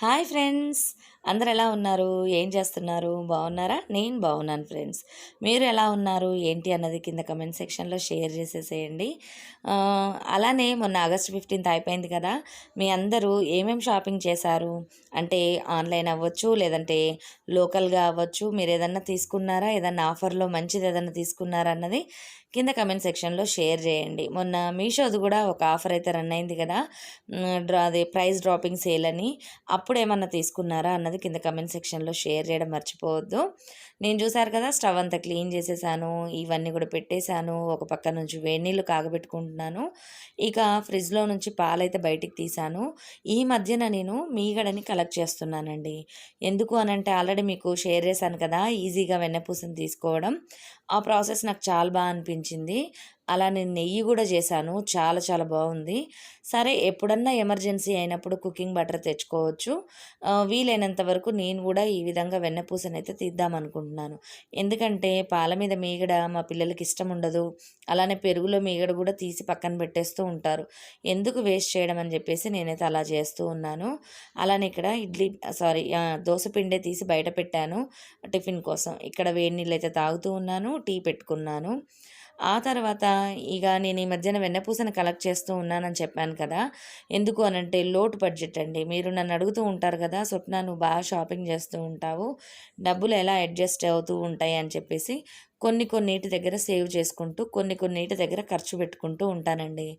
Hi friends, అందరు ఎలా ఉన్నారు? ఏం చేస్తున్నారు? బాగున్నారా? నేను బాగున్నాను ఫ్రెండ్స్. మీరు ఎలా ఉన్నారు ఏంటి అన్నది కింద కమెంట్ సెక్షన్లో షేర్ చేసేసేయండి. అలానే మొన్న ఆగస్ట్ 15th అయిపోయింది కదా. మీ అందరూ ఏమేమి షాపింగ్ చేశారు? అంటే ఆన్లైన్ అవ్వచ్చు, లేదంటే లోకల్గా అవ్వచ్చు. మీరు ఏదన్నా తీసుకున్నారా? ఏదన్నా ఆఫర్లో మంచిది ఏదన్నా తీసుకున్నారా అన్నది కింద కమెంట్ సెక్షన్లో షేర్ చేయండి. మొన్న మీషోది కూడా ఒక ఆఫర్ అయితే రన్ అయింది కదా, అది ప్రైస్ డ్రాపింగ్ సేల్ అని. అప్పుడు ఏమన్నా తీసుకున్నారా అన్నది కింద కమెంట్ సెక్షన్లో షేర్ చేయడం మర్చిపోవద్దు. నేను చూసారు కదా, స్టవ్ అంతా క్లీన్ చేసేసాను, ఇవన్నీ కూడా పెట్టేశాను. ఒక పక్క నుంచి వేడి నీళ్ళు కాగబెట్టుకుంటున్నాను. ఇక ఫ్రిడ్జ్లో నుంచి పాలైతే బయటికి తీసాను. ఈ మధ్యన నేను మీగడని కలెక్ట్ చేస్తున్నానండి. ఎందుకు అనంటే ఆల్రెడీ మీకు షేర్ చేశాను కదా, ఈజీగా వెన్నపూసని తీసుకోవడం. ఆ ప్రాసెస్ నాకు చాలా బాగా అనిపించింది. అలా నేను నెయ్యి కూడా చేశాను, చాలా చాలా బాగుంది. సరే, ఎప్పుడన్నా ఎమర్జెన్సీ అయినప్పుడు కుకింగ్ బటర్ తెచ్చుకోవచ్చు. వీలైనంత వరకు నేను కూడా ఈ విధంగా వెన్నపూసనైతే తీద్దామనుకుంటున్నాను. ఎందుకంటే పాల మీద మీగడ మా పిల్లలకి ఇష్టం ఉండదు. అలానే పెరుగులో మీగడ కూడా తీసి పక్కన పెట్టేస్తూ ఉంటారు. ఎందుకు వేస్ట్ చేయడం అని చెప్పేసి నేనైతే అలా చేస్తూ ఉన్నాను. అలానే ఇక్కడ దోశ పిండే తీసి బయట పెట్టాను టిఫిన్ కోసం. ఇక్కడ వేడి నీళ్ళు అయితే తాగుతూ ఉన్నాను, టీ పెట్టుకున్నాను. ఆ తర్వాత ఇక నేను ఈ మధ్యన వెన్నపూసను కలెక్ట్ చేస్తూ ఉన్నానని చెప్పాను కదా. ఎందుకు అనంటే లోటు బడ్జెట్ అండి. మీరు నన్ను అడుగుతూ ఉంటారు కదా, స్వప్న నువ్వు బాగా షాపింగ్ చేస్తూ ఉంటావు, డబ్బులు ఎలా అడ్జస్ట్ అవుతూ ఉంటాయి అని చెప్పేసి కొన్నిటి దగ్గర సేవ్ చేసుకుంటూ కొన్నిటి దగ్గర ఖర్చు పెట్టుకుంటూ ఉంటానండి.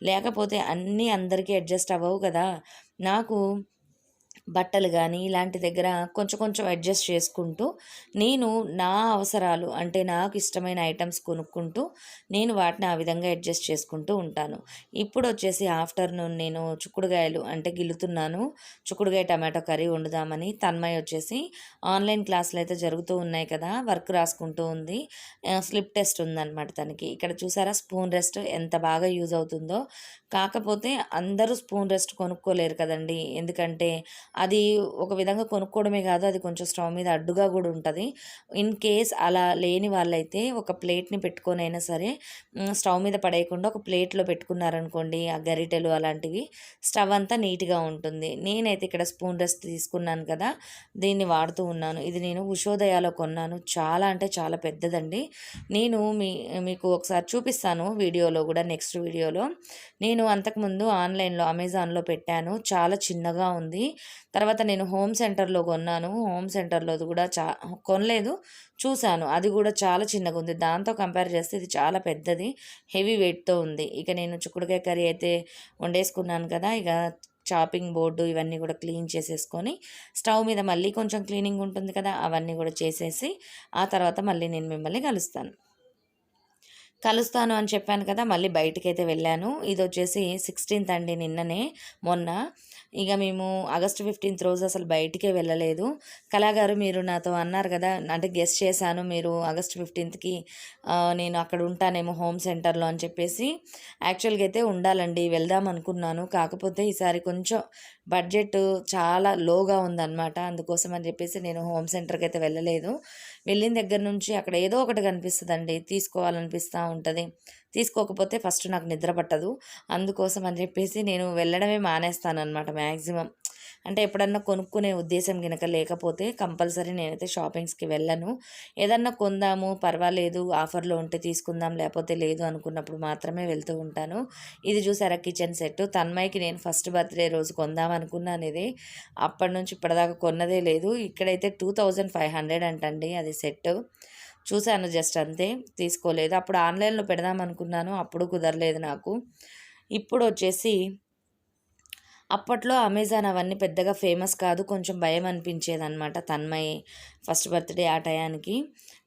లేకపోతే అన్నీ అందరికీ అడ్జస్ట్ అవ్వవు కదా. నాకు బట్టలు కానీ ఇలాంటి దగ్గర కొంచెం కొంచెం అడ్జస్ట్ చేసుకుంటూ నేను నా అవసరాలు అంటే నాకు ఇష్టమైన ఐటమ్స్ కొనుక్కుంటూ నేను వాటిని ఆ విధంగా అడ్జస్ట్ చేసుకుంటూ ఉంటాను. ఇప్పుడు వచ్చేసి ఆఫ్టర్నూన్ నేను చుక్కుడుగాయలు అంటే గిల్లుతున్నాను. చుక్కుడుగాయ టమాటో కర్రీ వండుదామని. తన్మయ్ వచ్చేసి ఆన్లైన్ క్లాసులు అయితే జరుగుతూ ఉన్నాయి కదా, వర్క్ రాసుకుంటూ ఉంది. స్లిప్ టెస్ట్ ఉందన్నమాట తనకి. ఇక్కడ చూసారా స్పూన్ రెస్ట్ ఎంత బాగా యూజ్ అవుతుందో. కాకపోతే అందరూ స్పూన్ రెస్ట్ కొనుక్కోలేరు కదండి. ఎందుకంటే అది ఒక విధంగా కొనుక్కోవడమే కాదు, అది కొంచెం స్టవ్ మీద అడ్డుగా కూడా ఉంటుంది. ఇన్ కేస్ అలా లేని వాళ్ళైతే ఒక ప్లేట్ని పెట్టుకొనైనా సరే స్టవ్ మీద పడేయకుండా ఒక ప్లేట్లో పెట్టుకున్నారనుకోండి, ఆ గరిటెలు అలాంటివి, స్టవ్ అంతా నీట్గా ఉంటుంది. నేనైతే ఇక్కడ స్పూన్ రెస్ట్ తీసుకున్నాను కదా, దీన్ని వాడుతూ ఉన్నాను. ఇది నేను ఉషోదయాలో కొన్నాను. చాలా అంటే చాలా పెద్దదండి. నేను మీకు ఒకసారి చూపిస్తాను వీడియోలో కూడా, నెక్స్ట్ వీడియోలో. నేను అంతకుముందు ఆన్లైన్లో అమెజాన్లో పెట్టాను, చాలా చిన్నగా ఉంది. తర్వాత నేను హోమ్ సెంటర్లో కొన్నాను. హోమ్ సెంటర్లోది కూడా కొనలేదు, చూశాను, అది కూడా చాలా చిన్నగా ఉంది. దాంతో కంపేర్ చేస్తే ఇది చాలా పెద్దది, హెవీ వెయిట్తో ఉంది. ఇక నేను చుక్కుడుకాయ కర్రీ అయితే వండేసుకున్నాను కదా. ఇక చాపింగ్ బోర్డు ఇవన్నీ కూడా క్లీన్ చేసేసుకొని స్టవ్ మీద మళ్ళీ కొంచెం క్లీనింగ్ ఉంటుంది కదా, అవన్నీ కూడా చేసేసి ఆ తర్వాత మళ్ళీ నేను మిమ్మల్ని కలుస్తాను అని చెప్పాను కదా, మళ్ళీ బయటకైతే వెళ్ళాను. ఇది వచ్చేసి 16th అండి, నిన్ననే మొన్న. ఇక మేము ఆగస్ట్ 15th రోజు అసలు బయటికే వెళ్ళలేదు. కళాగారు మీరు నాతో అన్నారు కదా, అంటే గెస్ట్ చేశాను మీరు ఆగస్ట్ 15th నేను అక్కడ ఉంటానేమో హోమ్ సెంటర్లో అని చెప్పేసి. యాక్చువల్గా అయితే ఉండాలండి, వెళ్దాం అనుకున్నాను. కాకపోతే ఈసారి కొంచెం బడ్జెట్ చాలా లోగా ఉందన్నమాట. అందుకోసం అని చెప్పేసి నేను హోమ్ సెంటర్కి అయితే వెళ్ళలేదు. వెళ్ళిన దగ్గర నుంచి అక్కడ ఏదో ఒకటి కనిపిస్తుందండి, తీసుకోవాలనిపిస్తూ ఉంటుంది. తీసుకోకపోతే ఫస్ట్ నాకు నిద్ర పట్టదు. అందుకోసం అని చెప్పేసి నేను వెళ్ళడమే మానేస్తానన్నమాట మ్యాక్సిమం. అంటే ఎప్పుడన్నా కొనుక్కునే ఉద్దేశం కనుక లేకపోతే కంపల్సరీ నేనైతే షాపింగ్స్కి వెళ్ళను. ఏదన్నా కొందాము పర్వాలేదు, ఆఫర్లో ఉంటే తీసుకుందాం, లేకపోతే లేదు అనుకున్నప్పుడు మాత్రమే వెళ్తూ ఉంటాను. ఇది చూసారా కిచెన్ సెట్, తన్మయ్యకి నేను ఫస్ట్ బర్త్డే రోజు కొందాం అనుకున్నాను. ఇది అప్పటి నుంచి ఇప్పటిదాకా కొన్నదే లేదు. ఇక్కడైతే 2500 అంటండి అది సెట్. చూశాను జస్ట్ అంతే, తీసుకోలేదు. అప్పుడు ఆన్లైన్లో పెడదాం అనుకున్నాను, అప్పుడు కుదరలేదు నాకు. ఇప్పుడు వచ్చేసి అప్పట్లో అమెజాన్ అవన్నీ పెద్దగా ఫేమస్ కాదు, కొంచెం భయం అనిపించేదనమాట. తన్మయ్ ఫస్ట్ బర్త్డే ఆ టయానికి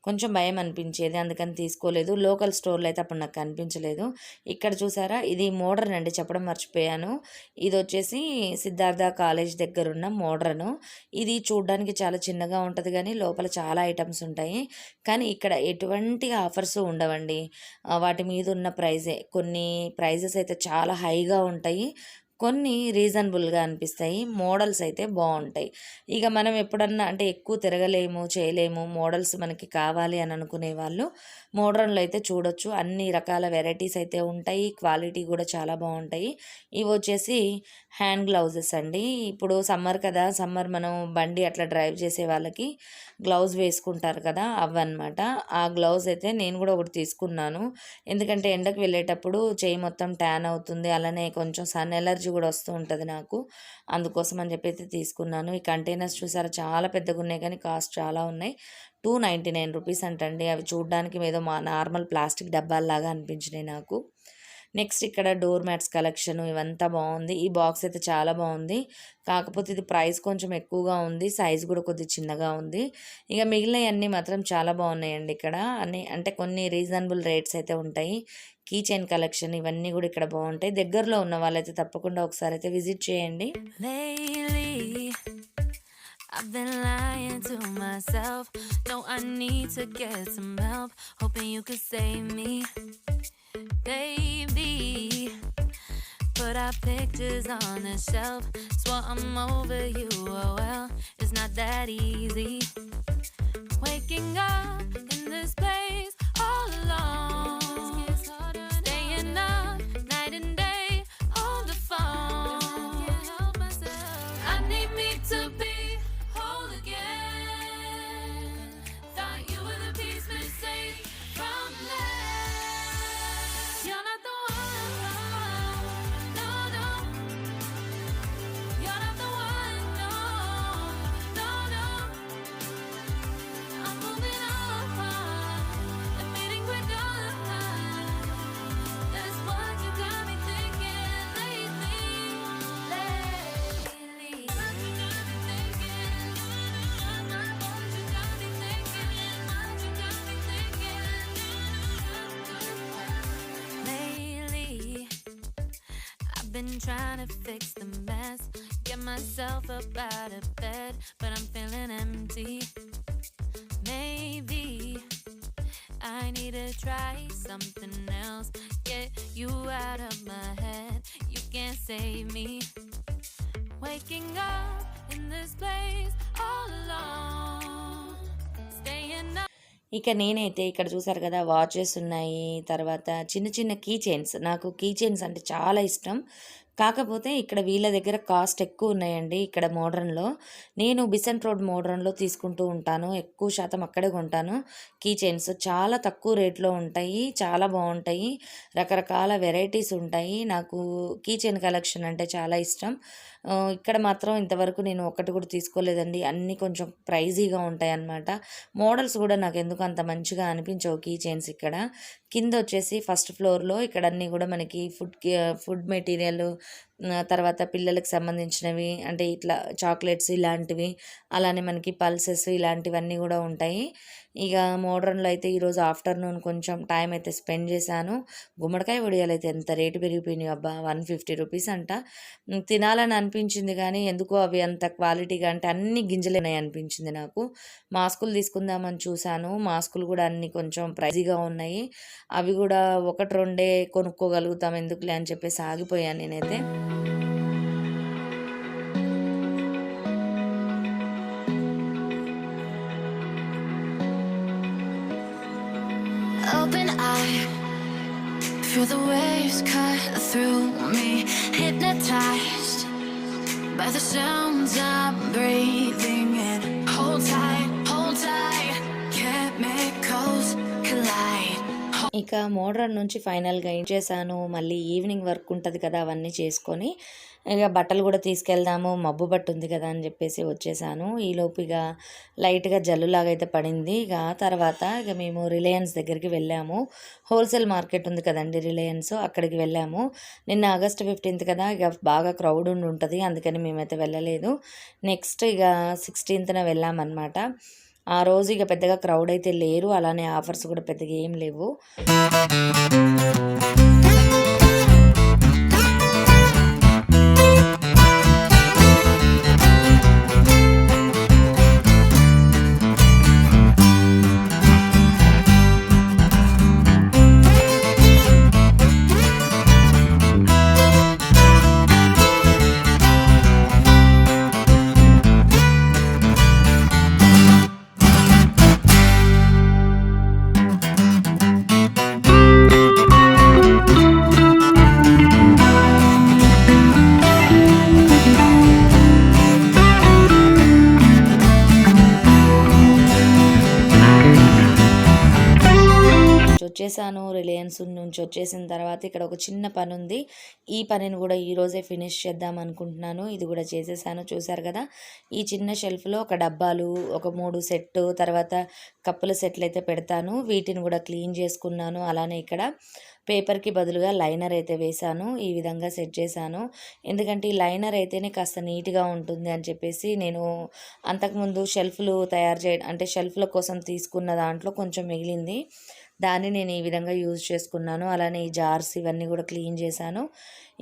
కొంచెం భయం అనిపించేది, అందుకని తీసుకోలేదు. లోకల్ స్టోర్లో అయితే అప్పుడు నాకు కనిపించలేదు. ఇక్కడ చూసారా, ఇది మోడ్రన్ అండి, చెప్పడం మర్చిపోయాను. ఇది వచ్చేసి సిద్ధార్థ కాలేజ్ దగ్గర ఉన్న మోడ్రను. ఇది చూడడానికి చాలా చిన్నగా ఉంటుంది కానీ లోపల చాలా ఐటమ్స్ ఉంటాయి. కానీ ఇక్కడ ఎటువంటి ఆఫర్స్ ఉండవండి. వాటి మీద ఉన్న కొన్ని ప్రైజెస్ అయితే చాలా హైగా ఉంటాయి. కొన్ని రీజనబుల్గా అనిపిస్తాయి, మోడల్స్ అయితే బాగుంటాయి. ఇక మనం ఎప్పుడన్నా అంటే ఎక్కువ తిరగలేము చేయలేము, మోడల్స్ మనకి కావాలి అని అనుకునే వాళ్ళు మోడ్రన్లో అయితే చూడొచ్చు. అన్ని రకాల వెరైటీస్ అయితే ఉంటాయి, క్వాలిటీ కూడా చాలా బాగుంటాయి. ఇవి వచ్చేసి హ్యాండ్ గ్లౌజెస్ అండి. ఇప్పుడు సమ్మర్ కదా, సమ్మర్ మనం బండి అట్లా డ్రైవ్ చేసే వాళ్ళకి గ్లౌజ్ వేసుకుంటారు కదా, అవన్నమాట. ఆ గ్లౌజ్ అయితే నేను కూడా ఒకటి తీసుకున్నాను. ఎందుకంటే ఎండకు వెళ్ళేటప్పుడు చేయి మొత్తం ట్యాన్ అవుతుంది, అలానే కొంచెం సన్ ఎలర్జీ కూడా వస్తూ ఉంటుంది నాకు. అందుకోసం అని చెప్పి అయితే తీసుకున్నాను. ఈ కంటైనర్స్ చూసారా, చాలా పెద్దగా ఉన్నాయి కానీ కాస్ట్ చాలా ఉన్నాయి. 299 రూపీస్ అంటండి. అవి చూడడానికి ఏదో మా నార్మల్ ప్లాస్టిక్ డబ్బాల్లాగా అనిపించినాయి నాకు. నెక్స్ట్ ఇక్కడ డోర్ మ్యాట్స్ కలెక్షన్ ఇవంతా బాగుంది. ఈ బాక్స్ అయితే చాలా బాగుంది, కాకపోతే ఇది ప్రైస్ కొంచెం ఎక్కువగా ఉంది, సైజ్ కూడా కొద్దిగా చిన్నగా ఉంది. ఇక మిగిలినవన్నీ మాత్రం చాలా బాగున్నాయండి. ఇక్కడ అన్ని అంటే కొన్ని రీజనబుల్ రేట్స్ అయితే ఉంటాయి. కీ చైన్ కలెక్షన్ ఇవన్నీ కూడా ఇక్కడ బాగుంటాయి. దగ్గరలో ఉన్న వాళ్ళైతే తప్పకుండా ఒకసారి అయితే విజిట్ చేయండి. I've been lying to myself. No, I need to get some help. Hoping you could save me, baby. Put our pictures on the shelf. Swore I'm over you, oh well, it's not that easy. Waking up in this place all alone, staying up night and day on the phone. I can't help myself. I need me to be whole again. Thought you were the piece missing from that. You're not the one, no, no. You're not the one, no, no, no. I'm moving on, admitting we're done. That's what you got me thinking lately, lately. What you got me thinking, what you got me thinking, what you got me thinking. Lately, I've been trying to fix the mess, get myself up out of bed, but I'm feeling empty. Maybe I need to try something else, get you out of my head, you can't save me. Waking up in this place all alone, staying up. ఇక నేనైతే ఇక్కడ చూసారు కదా, watches ఉన్నాయి, తర్వాత చిన్న చిన్న key chains. నాకు కీ చైన్స్ అంటే చాలా ఇష్టం, కాకపోతే ఇక్కడ వీళ్ళ దగ్గర కాస్ట్ ఎక్కువ ఉన్నాయండి. ఇక్కడ మోడ్రన్లో నేను బిసెంట్ రోడ్ మోడ్రన్లో తీసుకుంటూ ఉంటాను, ఎక్కువ శాతం అక్కడే కొంటాను. కీ చైన్స్ చాలా తక్కువ రేట్లో ఉంటాయి, చాలా బాగుంటాయి, రకరకాల వెరైటీస్ ఉంటాయి. నాకు కీ చైన్ కలెక్షన్ అంటే చాలా ఇష్టం. ఇక్కడ మాత్రం ఇంతవరకు నేను ఒక్కటి కూడా తీసుకోలేదండి, అన్నీ కొంచెం ప్రైజీగా ఉంటాయి అన్నమాట. మోడల్స్ కూడా నాకు ఎందుకు అంత మంచిగా అనిపించవు కీ చైన్స్. ఇక్కడ కింద వచ్చేసి ఫస్ట్ ఫ్లోర్లో ఇక్కడ అన్నీ కూడా మనకి ఫుడ్ మెటీరియల్, తర్వాత పిల్లలకు సంబంధించినవి అంటే ఇట్లా చాక్లెట్స్ ఇలాంటివి, అలానే మనకి పల్సెస్ ఇలాంటివన్నీ కూడా ఉంటాయి. ఇక మోడ్రన్లో అయితే ఈరోజు ఆఫ్టర్నూన్ కొంచెం టైం అయితే స్పెండ్ చేశాను. గుమ్మడికాయ వడియాలు అయితే ఎంత రేటు పెరిగిపోయినాయి అబ్బా, 150 రూపీస్ అంట. తినాలని అనిపించింది కానీ ఎందుకో అవి అంత క్వాలిటీగా అంటే అన్ని గింజలు ఉన్నాయి అనిపించింది నాకు. మాస్కులు తీసుకుందామని చూశాను, మాస్కులు కూడా అన్ని కొంచెం ప్రైజీగా ఉన్నాయి. అవి కూడా ఒకటి రెండే కొనుక్కోగలుగుతాం ఎందుకులే అని చెప్పేసి ఆగిపోయాను నేనైతే. Open eye, feel the waves cut through me, hypnotized by the sounds I'm breathing in. Hold tight, chemicals collide. ఇక మోడ్రన్ నుంచి ఫైనల్గా ఏం చేశాను, మళ్ళీ ఈవినింగ్ వర్క్ ఉంటుంది కదా, అవన్నీ చేసుకొని ఇక బట్టలు కూడా తీసుకెళ్దాము, మబ్బు బట్టు ఉంది కదా అని చెప్పేసి వచ్చేసాను. ఈలోపు ఇక లైట్గా జల్లులాగా అయితే పడింది. ఇక తర్వాత ఇక మేము రిలయన్స్ దగ్గరికి వెళ్ళాము. హోల్సేల్ మార్కెట్ ఉంది కదండి రిలయన్స్, అక్కడికి వెళ్ళాము. నిన్న ఆగస్ట్ 15th కదా, ఇక బాగా క్రౌడ్ ఉంటుంది, అందుకని మేమైతే వెళ్ళలేదు. నెక్స్ట్ ఇక 16th వెళ్ళామన్నమాట. ఆ రోజు ఇక పెద్దగా క్రౌడ్ అయితే లేరు, అలానే ఆఫర్స్ కూడా పెద్దగా ఏం లేవు. నుంచి వచ్చేసిన తర్వాత ఇక్కడ ఒక చిన్న పని ఉంది. ఈ పనిని కూడా ఈరోజే ఫినిష్ చేద్దాం అనుకుంటున్నాను. ఇది కూడా చేసేసాను. చూసారు కదా, ఈ చిన్న షెల్ఫ్లో ఒక డబ్బాలు, ఒక 3 సెట్టు, తర్వాత కప్పుల సెట్లు అయితే పెడతాను. వీటిని కూడా క్లీన్ చేసుకున్నాను. అలానే ఇక్కడ పేపర్కి బదులుగా లైనర్ అయితే వేశాను. ఈ విధంగా సెట్ చేశాను. ఎందుకంటే ఈ లైనర్ అయితేనే కాస్త నీట్గా ఉంటుంది అని చెప్పేసి నేను అంతకుముందు షెల్ఫ్లు తయారు అంటే షెల్ఫ్ల కోసం తీసుకున్న దాంట్లో కొంచెం మిగిలింది. దాన్ని నేను ఈ విధంగా యూజ్ చేసుకున్నాను. అలానే ఈ జార్స్ ఇవన్నీ కూడా క్లీన్ చేశాను.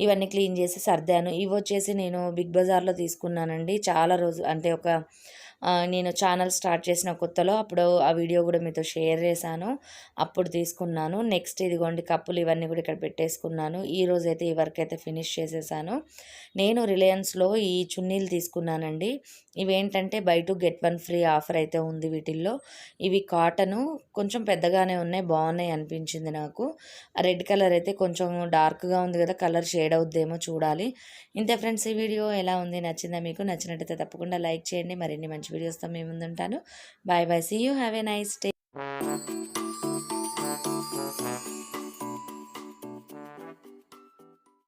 ఇవన్నీ క్లీన్ చేసి సర్దాను. ఇవి వచ్చేసి నేను బిగ్ బజార్లో తీసుకున్నానండి. చాలా రోజు అంటే నేను ఛానల్ స్టార్ట్ చేసిన కొత్తలో అప్పుడు ఆ వీడియో కూడా మీతో షేర్ చేశాను. అప్పుడు తీసుకున్నాను. నెక్స్ట్ ఇదిగోండి కప్పులు ఇవన్నీ కూడా ఇక్కడ పెట్టేసుకున్నాను. ఈరోజు అయితే ఈ వర్క్ అయితే ఫినిష్ చేసేసాను. నేను రిలయన్స్లో ఈ చున్నీలు తీసుకున్నానండి. ఇవేంటంటే బై 2 గెట్ 1 ఫ్రీ ఆఫర్ అయితే ఉంది వీటిల్లో. ఇవి కాటను, కొంచెం పెద్దగానే ఉన్నాయి, బాగున్నాయి అనిపించింది నాకు. రెడ్ కలర్ అయితే కొంచెం డార్క్గా ఉంది కదా, కలర్ షేడ్ అవుద్దేమో చూడాలి. ఇంతే ఫ్రెండ్స్, ఈ వీడియో ఎలా ఉంది, నచ్చిందా మీకు? నచ్చినట్టయితే తప్పకుండా లైక్ చేయండి. మరిన్ని మంచి వీడియోస్తో మీ ముందుంటాను. Bye bye, see you, have a nice day.